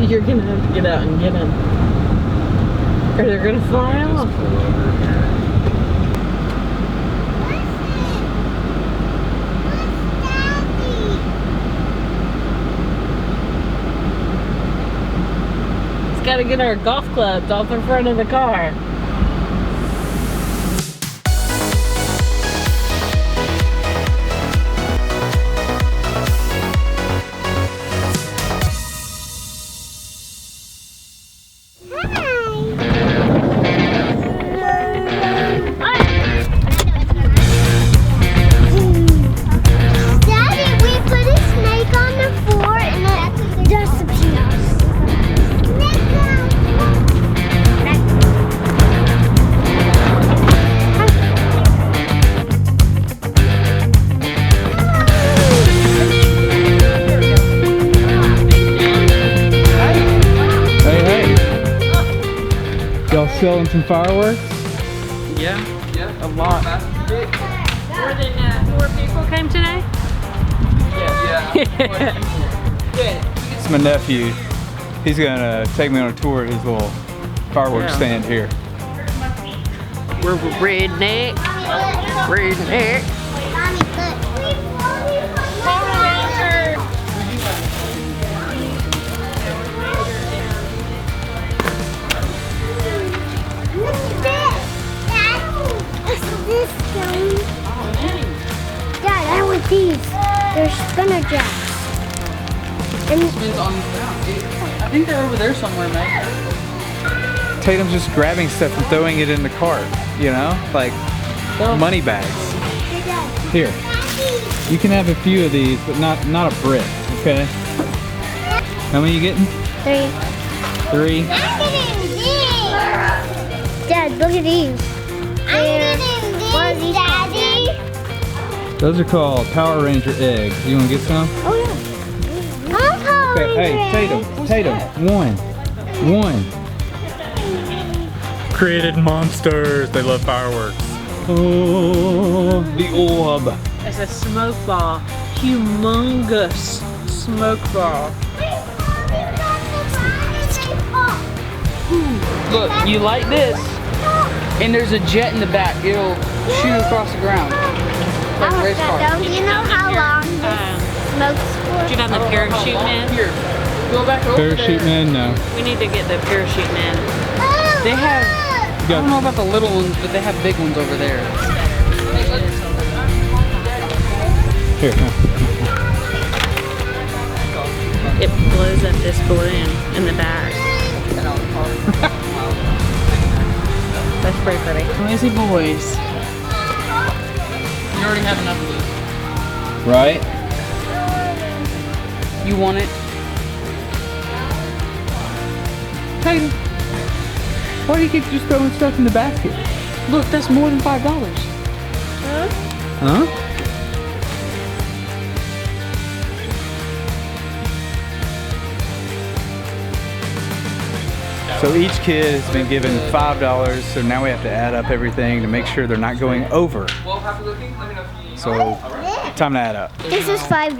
You're gonna have to get out and get them. Or they're gonna fly off. It's gotta get our golf clubs off in front of the car. Y'all selling some fireworks? Yeah, a lot. More than 4 people came today? Yeah. It's my nephew. He's gonna take me on a tour at his little fireworks stand here. We're redneck. Redneck. Dad, I want these. They're spinner jacks. And I think they're over there somewhere, mate. Tatum's just grabbing stuff and throwing it in the cart, you know? Like money bags. Here. You can have a few of these, but not a brick, okay? How many are you getting? 3. 3? I'm getting these. Dad, look at these. I'm getting these, Daddy. Those are called Power Ranger eggs. You wanna get some? Oh yeah. I'm Power Okay, hey, Ranger. Tatum, one. Created monsters. They love fireworks. Oh, the orb. It's a smoke ball. Humongous smoke ball. Look, you light this, and there's a jet in the back. It'll shoot across the ground. Like a race car. Do you know how long this smokes for? Do you have the parachute man? Here, go back over Parachute there. man, no. We need to get the parachute man. They have, I don't know about the little ones, but they have big ones over there. Here, It blows up this balloon in the back. That's pretty pretty. Noisy boys. You already have enough of these. Right? You want it? Tatum, why do you keep just throwing stuff in the basket? Look, that's more than $5. Huh? So each kid has been given $5, so now we have to add up everything to make sure they're not going over. Well, happy looking. Let me know if you... So, time to add up. This is $5.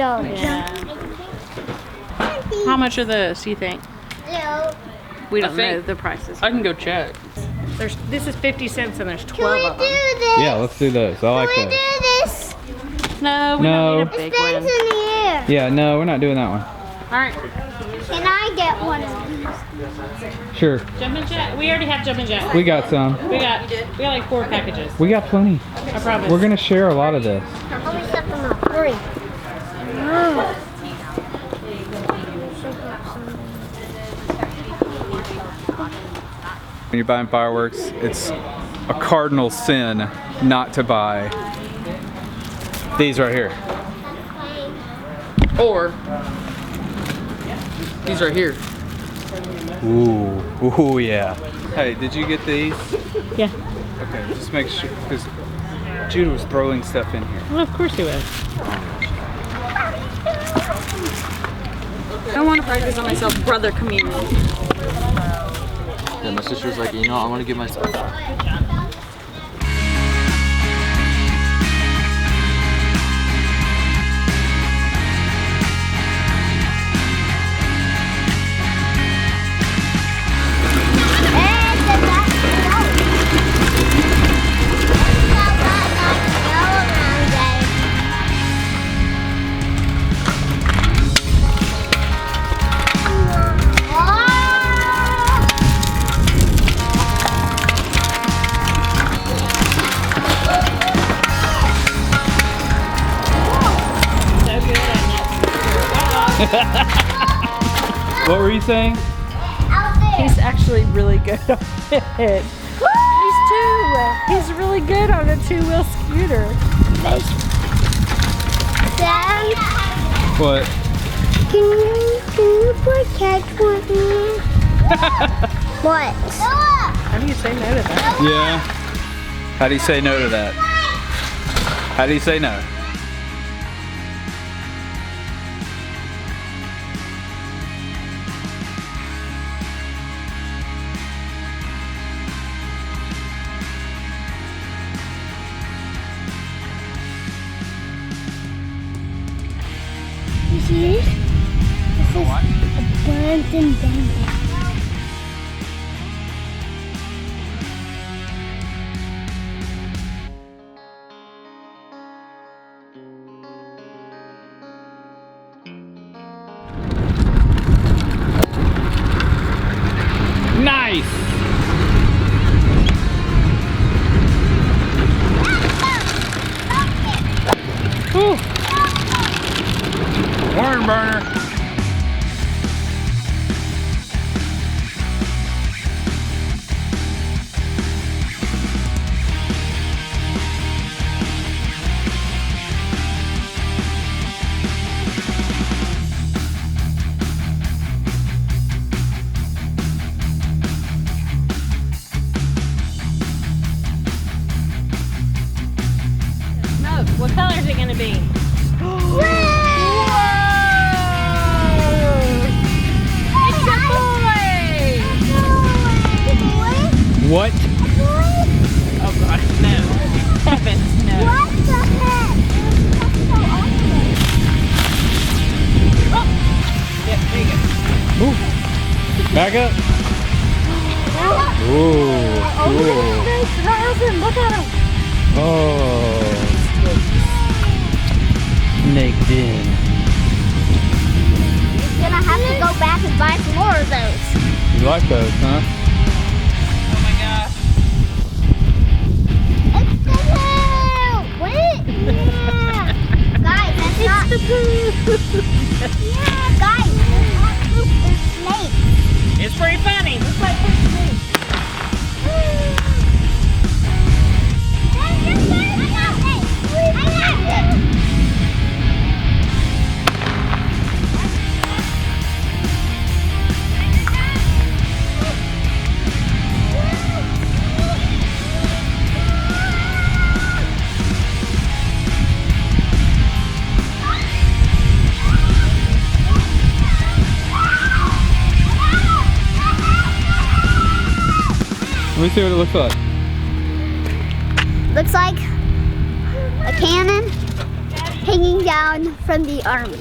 How much are those, do you think? No. We don't I know think- the prices. I can go check. This is 50 cents and there's Can 12 we of do them. this? Yeah, let's do those. I like Can we those. do this? No, we No. don't need a It big spins one. in the air. Yeah, no, we're not doing that one. Alright, Can I get one of these? Sure, jumping jack. We already have jumping jack. we got some. We got like 4 packages. We got plenty. I promise. We're gonna share a lot of this. Let me set them up. Hurry. When you're buying fireworks, it's a cardinal sin not to buy these right here. Or these right here. Ooh, yeah. Hey, did you get these? Yeah. Okay, just make sure, because Jude was throwing stuff in here. Well, of course he was. I don't want to practice on myself, brother community. Yeah, my sister was like, you know, I want to give myself. What were you saying? He's actually really good on it. He's really good on a two-wheel scooter. Dad, What? can you play catch with me? What? How do you say no to that? Yeah. How do you say no to that? How do you say no? You see this? This is abandoned bandit. Nice! Woo. Horn burner. Smoke. What color is it going to be? What? Oh God, no. Heavens, no. What the heck? That's so awesome. Yeah, there you go. Ooh. Back up. Ooh, cool. Look at him. Oh. Snaked in. He's gonna have to go back and buy some more of those. You like those, huh? Oh my gosh. It's the poop! Wait! Yeah! Guys, that's not the poop! Yeah, guys, it's not poop, it's snakes. It's pretty funny. Looks like snakes. Let me see what it looks like. Looks like a cannon hanging down from the army.